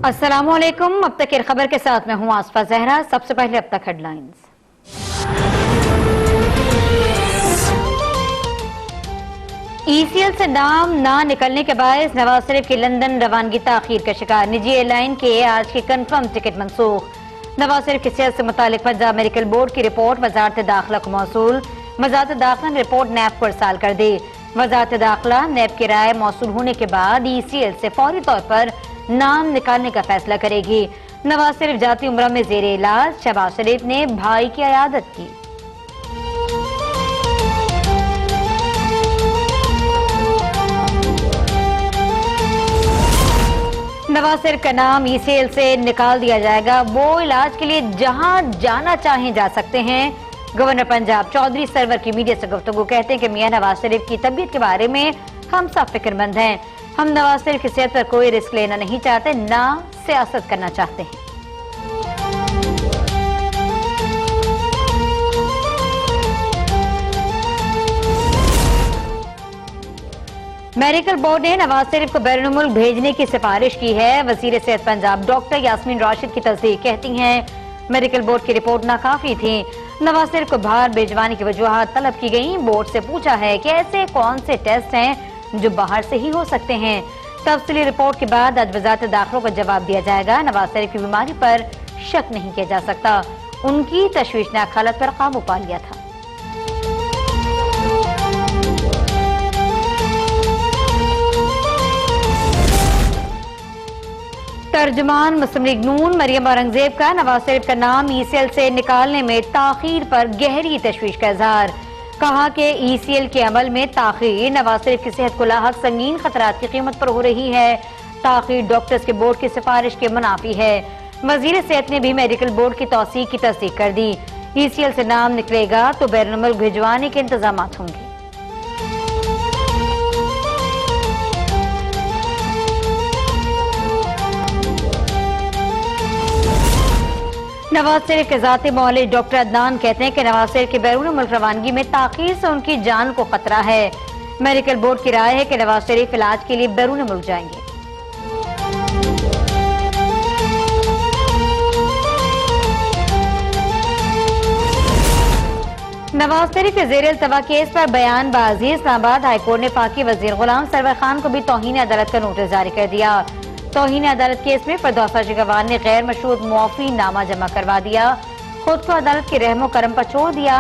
अस्सलामुअलैकुम। अब तक की खबर के साथ मैं हूं आसफा जहरा। सबसे पहले अब तक हेडलाइंस। ईसीएल से नाम ना निकलने के बायस नवाज शरीफ की लंदन रवानगी ताखीर का शिकार। निजी एयरलाइन के आज की कंफर्म टिकट मंसूख। नवाज शरीफ की सेहत से मुतालिक पंजाब मेडिकल बोर्ड की रिपोर्ट वजारत दाखिला को मौसूल। वजारत दाखिला ने रिपोर्ट नैब को इरसाल कर दी। वजारत दाखिला नैब की राय मौसूल होने के बाद ईसीएल से फौरी तौर पर नाम निकालने का फैसला करेगी। नवाज शरीफ जाती उम्र में जेर इलाज। शहबाज शरीफ ने भाई की इयादत की। नवाज शरीफ का नाम ईसीएल से निकाल दिया जाएगा। वो इलाज के लिए जहां जाना चाहें जा सकते हैं। गवर्नर पंजाब चौधरी सरवर की मीडिया से गुफ्तगू कहते हैं कि मियां नवाज शरीफ की तबीयत के बारे में हम सब फिक्रमंद हैं। हम नवाज शरीफ की सेहत पर कोई रिस्क लेना नहीं चाहते, ना सियासत करना चाहते हैं। मेडिकल बोर्ड ने नवाज शरीफ को बैरून मुल्क भेजने की सिफारिश की है। वजीर सेहत पंजाब डॉक्टर यास्मीन राशिद की तस्दीक कहती हैं मेडिकल बोर्ड की रिपोर्ट नाकाफी थी। नवाज शरीफ को बाहर भेजवाने की वजूहात तलब की गई। बोर्ड से पूछा है कि ऐसे कौन से टेस्ट हैं जो बाहर से ही हो सकते हैं। तफसीली रिपोर्ट के बाद आज वजारत दाखिला को जवाब दिया जाएगा। नवाज शरीफ की बीमारी पर शक नहीं किया जा सकता। उनकी तशवीशनाक हालत पर काबू पा लिया था। तर्जुमान मुस्लिम लीग नून मरियम औरंगजेब का नवाज शरीफ का नाम ईसीएल से निकालने में ताखीर पर गहरी तशवीश का इजहार। कहा कि ईसीएल के अमल में ताखीर नवाज शरीफ की सेहत को लाहक संगीन खतरात की कीमत पर हो रही है। ताखीर डॉक्टर्स के बोर्ड की सिफारिश के मुनाफी है। वजीर सेहत ने भी मेडिकल बोर्ड की तौसीक की तस्दीक कर दी। ईसीएल से नाम निकलेगा तो बैरून मुल्क भिजवाने के इंतजाम होंगे। नवाज शरीफ के जाती मौलिक डॉक्टर अदनान कहते हैं कि नवाज शरीफ की बैरून मुल्क रवानगी में ताखीर से उनकी जान को खतरा है। मेडिकल बोर्ड की राय है कि नवाज शरीफ इलाज के लिए बैरून मुल्क जाएंगे। नवाज शरीफ के जेर इल्तवा केस पर बयानबाजी। इस्लामाबाद हाईकोर्ट ने पाकी वजीर गुलाम सरवर खान को भी तौहीन अदालत का नोटिस जारी कर दिया। तौहीन अदालत केस में फिरदौस हाजीगवान ने गैर मशरूत मुआफी नामा जमा करवा दिया। खुद को अदालत के रहमो करम पर छोड़ दिया।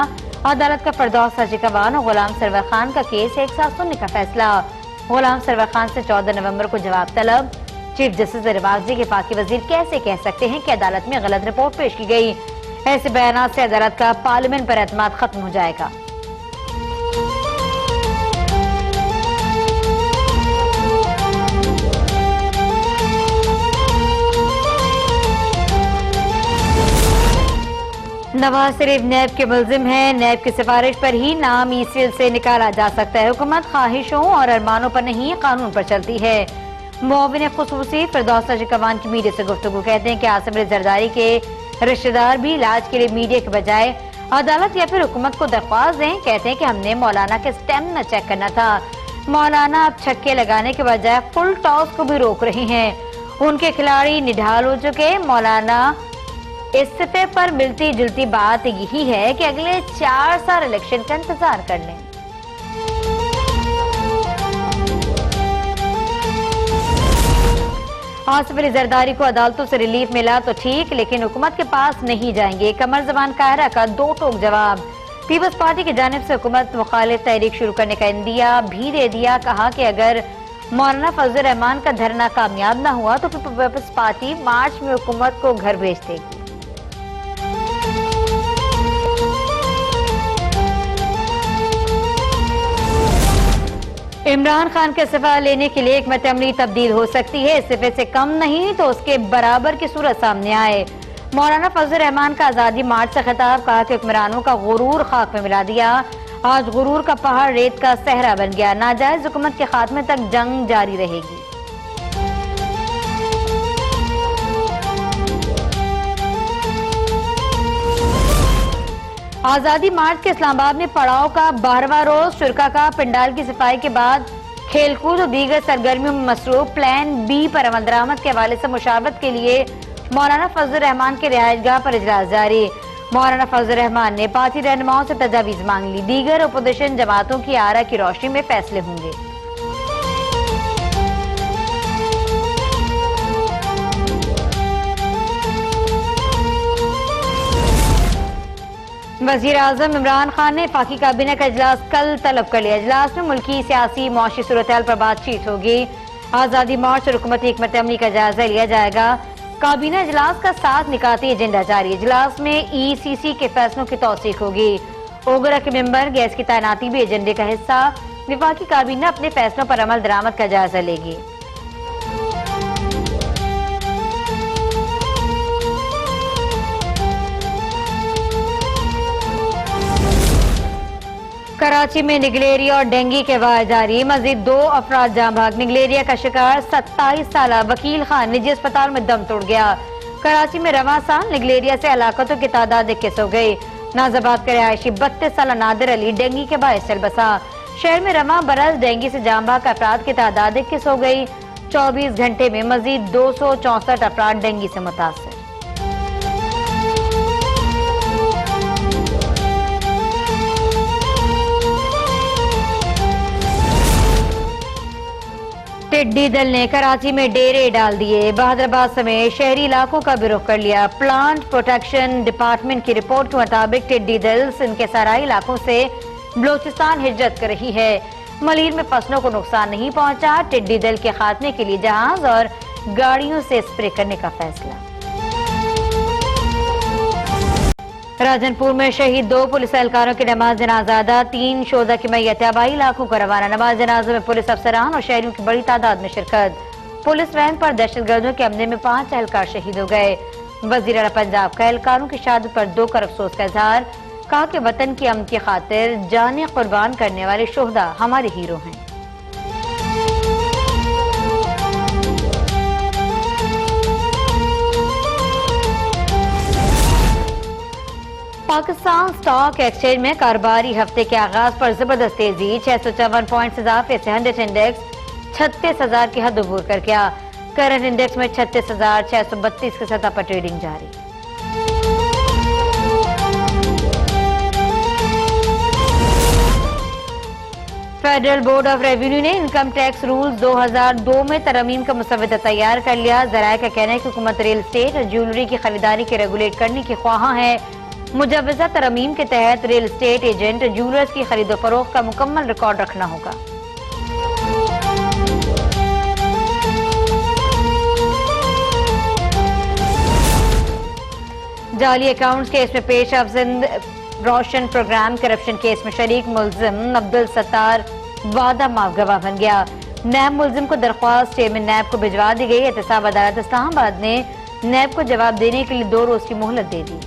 अदालत का फिरदौस हाजीगवान और गुलाम सरवर खान का केस एक साथ सुनने का फैसला। गुलाम सरवर खान से 14 नवंबर को जवाब तलब। चीफ जस्टिस रिवाजी के पाकी वजीर कैसे कह सकते हैं कि अदालत में गलत रिपोर्ट पेश की गई। ऐसे बयानात से अदालत का पार्लियामेंट पर एतमाद खत्म हो जाएगा। नवाज शरीफ नैब के मुल्जिम हैं। नैब की सिफारिश पर ही नाम ईसीएल से निकाला जा सकता है। हुकूमत ख्वाहिशों और अरमानों पर नहीं, कानून पर चलती है। मुआविन खुसूसी फिरदौस हाजीगवान की मीडिया से गुफ्तगू कहते हैं कि आसिम जरदारी के रिश्तेदार भी इलाज के लिए मीडिया के बजाय अदालत या फिर हुकूमत को दरख्वास्त दें। कहते हैं कि हमने मौलाना के स्टेमिना चेक करना था। मौलाना अब छक्के लगाने के बजाय फुल टॉस को भी रोक रहे हैं। उनके खिलाड़ी निढाल हो चुके। मौलाना इस्तीफे पर मिलती जुलती बात यही है कि अगले 4 साल इलेक्शन का इंतजार कर लें। आसिफ अली जरदारी को अदालतों से रिलीफ मिला तो ठीक, लेकिन हुकूमत के पास नहीं जाएंगे। कमर जबान कायरा का दो टोक जवाब। पीपल्स पार्टी की जानिब से हुकूमत मुखालिफ तहरीक शुरू करने का इंदिया भी दे दिया। कहा कि अगर मौलाना फजल रहमान का धरना कामयाब न हुआ तो पीपल्स पार्टी मार्च में हुकूमत को घर भेज देगी। इमरान खान के इस्तीफा लेने के लिए हिकमत अमली तब्दील हो सकती है। इस्तीफे से कम नहीं तो उसके बराबर की सूरत सामने आए। मौलाना फजल रहमान का आजादी मार्च से खिताब। कहा कि हुक्मरानों का गुरूर खाक में मिला दिया। आज गुरूर का पहाड़ रेत का सहरा बन गया। नाजायज हुकूमत के खात्मे तक जंग जारी रहेगी। आजादी मार्च के इस्लामाबाद में पड़ाव का 12वां रोज। शुरका का पंडाल की सफाई के बाद खेलकूद और दीगर सरगर्मियों में मसरूफ प्लान बी पर अमल दरामद के हवाले से मुशावरत के लिए मौलाना फजल रहमान के रिहायशगाह पर इजलास जारी। मौलाना फजल रहमान ने पार्टी रहनुमाओं से तजावीज मांग ली। दीगर अपोजिशन जमातों की आरा की रोशनी में फैसले होंगे। वजीर आजम इमरान खान ने वफाकी काबीना का इजलास कल तलब कर लिया। इजलास में मुल्की सियासी मुआशी सूरत-ए-हाल पर बातचीत होगी। आज़ादी मार्च और हुकूमती हिकमत अमली का जायजा लिया जाएगा। काबीना इजलास का 7 निकाती एजेंडा जारी। इजलास में ECC के फैसलों की तौसीक होगी। ओगरा के मेंबर गैस की तैनाती भी एजेंडे का हिस्सा। वफाकी काबीना अपने फैसलों पर अमल दरामद का जायजा लेगी। कराची में निगलेरिया और डेंगू के वार जारी। मजीद 2 अफराद जाँ भाग। निगलेरिया का शिकार 27 साल वकील खान निजी अस्पताल में दम तोड़ गया। कराची में रवां साल निगलेरिया से हलाकतों की तादाद 21 हो गई। नाजाबाद के रहायशी 32 साल नादिर अली डेंगू के बायस चल बसा। शहर में रवां बरस डेंगू से जाँ भाग अफराद की तादाद 21 हो गई। 24 घंटे में मजीद 264 अफराद डेंगू से मुतासर। टिड्डी दल ने कराची में डेरे डाल दिए। बहादुराबाद समेत शहरी इलाकों का भी रुख कर लिया। प्लांट प्रोटेक्शन डिपार्टमेंट की रिपोर्ट के मुताबिक टिड्डी दल सिंध के सराई इलाकों से बलोचिस्तान हिजरत कर रही है। मलीर में फसलों को नुकसान नहीं पहुंचा। टिड्डी दल के खात्मे के लिए जहाज और गाड़ियों से स्प्रे करने का फैसला। राजनपुर में शहीद 2 पुलिस एहलकारों की नमाज जनाजा अदा। 3 शोधा की मैयत आबाई इलाकों को रवाना। नमाज जनाजे में पुलिस अफसरान और शहरियों की बड़ी तादाद में शिरकत। पुलिस वैन पर दहशतगर्दों के हमले में 5 एहलकार शहीद हो गए। वजीर आला पंजाब का एहलकारों की शहादत पर दुख और अफसोस का इजहार। कहा कि वतन की अमन की खातिर जाने कुर्बान करने वाले शोहदा हमारे हीरो हैं। पाकिस्तान स्टॉक एक्सचेंज में कारोबारी हफ्ते के आगाज पर जबरदस्त तेजी। 654 पॉइंट्स इजाफे से 100 इंडेक्स 36,000 की हद अबूर कर गया। करंट इंडेक्स में 36,632 की सतह पर ट्रेडिंग जारी। फेडरल बोर्ड ऑफ रेवेन्यू ने इनकम टैक्स रूल्स 2002 में तरमीम का मुसवदा तैयार कर लिया। जराये का कहना है कि हुकूमत रियल एस्टेट और ज्वेलरी की खरीदारी के रेगुलेट करने की ख्वाहां है। मुजवजा तरमीम के तहत रियल एस्टेट एजेंट ज्वेलर्स की खरीदो फरोख्त का मुकम्मल रिकॉर्ड रखना होगा। जाली अकाउंट्स केस में पेश अफजंद रोशन प्रोग्राम करप्शन केस में शरीक मुल्जिम अब्दुल सत्तार वादा माफ गवाह बन गया। नैब मुल्जिम को दरख्वास्त चेयरमैन नैब को भिजवा दी गई। एहतसाब अदालत इस्लामाबाद ने नैब को जवाब देने के लिए 2 रोज की मोहलत दे दी।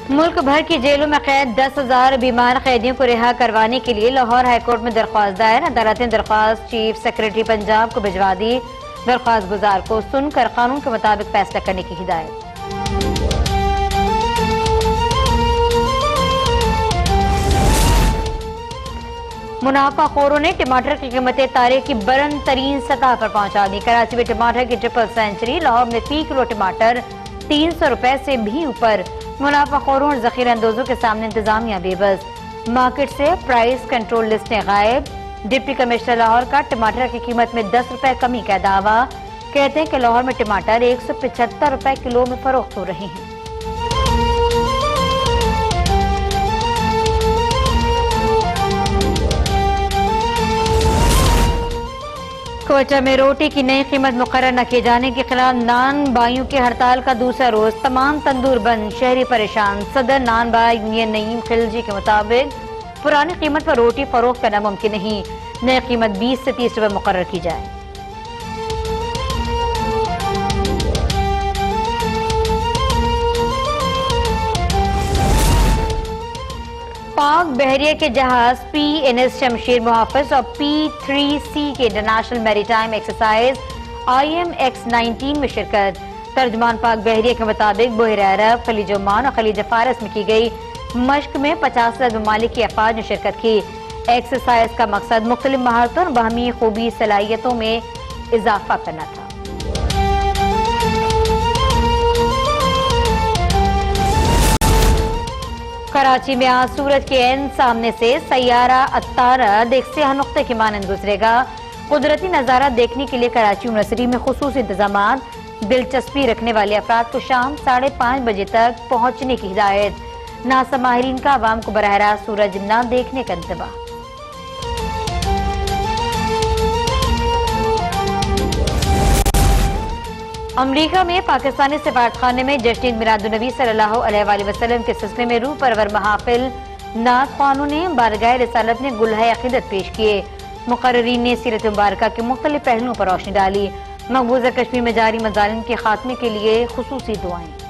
मुल्क भर की जेलों में कैद 10,000 बीमार कैदियों को रिहा करवाने के लिए लाहौर हाईकोर्ट में दरख्वास्त दायर। अदालत ने दरख्वास्त चीफ सेक्रेटरी पंजाब को भिजवा दी। दरख्वास्त गुजार को सुनकर कानून के मुताबिक फैसला करने की हिदायत। मुनाफाखोरों ने टमाटर की कीमतें तारीख की बुलंद तरीन सतह पर पहुंचा दी। कराची में टमाटर की ट्रिपल सेंचुरी। लाहौर में फी किलो टमाटर 300 रुपए से भी ऊपर। मुनाफाखोरों और जखीरा अंदोजों के सामने इंतजामिया बेबस। मार्केट से प्राइस कंट्रोल लिस्टें गायब। डिप्टी कमिश्नर लाहौर का टमाटर की कीमत में 10 रुपए कमी का दावा। कहते हैं कि लाहौर में टमाटर 175 रुपए किलो में फरोख्त हो रहे हैं। कोयटा में रोटी की नई कीमत मुकर्रर न किए जाने के खिलाफ नान बाइयों की हड़ताल का दूसरा रोज। तमाम तंदूर बंद, शहरी परेशान। सदर नान बाई यूनियन नईम खिलजी के मुताबिक पुरानी कीमत पर रोटी फरोख्त करना मुमकिन नहीं। नई कीमत 20 से 30 रुपए मुकर्रर की जाए। पाक बहरिया के जहाज PNS शमशीर मुहाफिज और P3C के इंटरनेशनल मैरीटाइम एक्सरसाइज IMX-19 में शिरकत। तर्जमान पाक बहरिया के मुताबिक बहर अरब, खलीज ओमान और खलीज फारस में की गई मश्क में 50 से ममालिक की अफवाज ने शिरकत की। एक्सरसाइज का मकसद मुख्तलिफ महारतों और बाहमी खूबी सलाहियतों में इजाफा करना था। कराची में आज सूरज के एन सामने से सैयारा अत्तारद एक सियाह नुक्ते की मानंद गुजरेगा। कुदरती नज़ारा देखने के लिए कराची यूनिवर्सिटी में खुसूसी इंतजाम। दिलचस्पी रखने वाले अफराद को शाम 5:30 बजे तक पहुंचने की हिदायत। नासा माहिरीन का आवाम को बरह रास्त सूरज न देखने का इंतबाह। अमरीका में पाकिस्तानी सफारतखाने में जश्न मिलादुन्नबी सल्लल्लाहु अलैहि वसल्लम के सिलसिले में रूह परवर महाफिल नात ख्वानों ने बारगाह रिसालत में गुलहे अकीदत पेश किए। मुकर्रीरीन ने सीरत मुबारका के मुख्तलिफ पहलुओं पर रोशनी डाली। मकबूजा कश्मीर में जारी मजालिम के खात्मे के लिए खुसूसी दुआएं।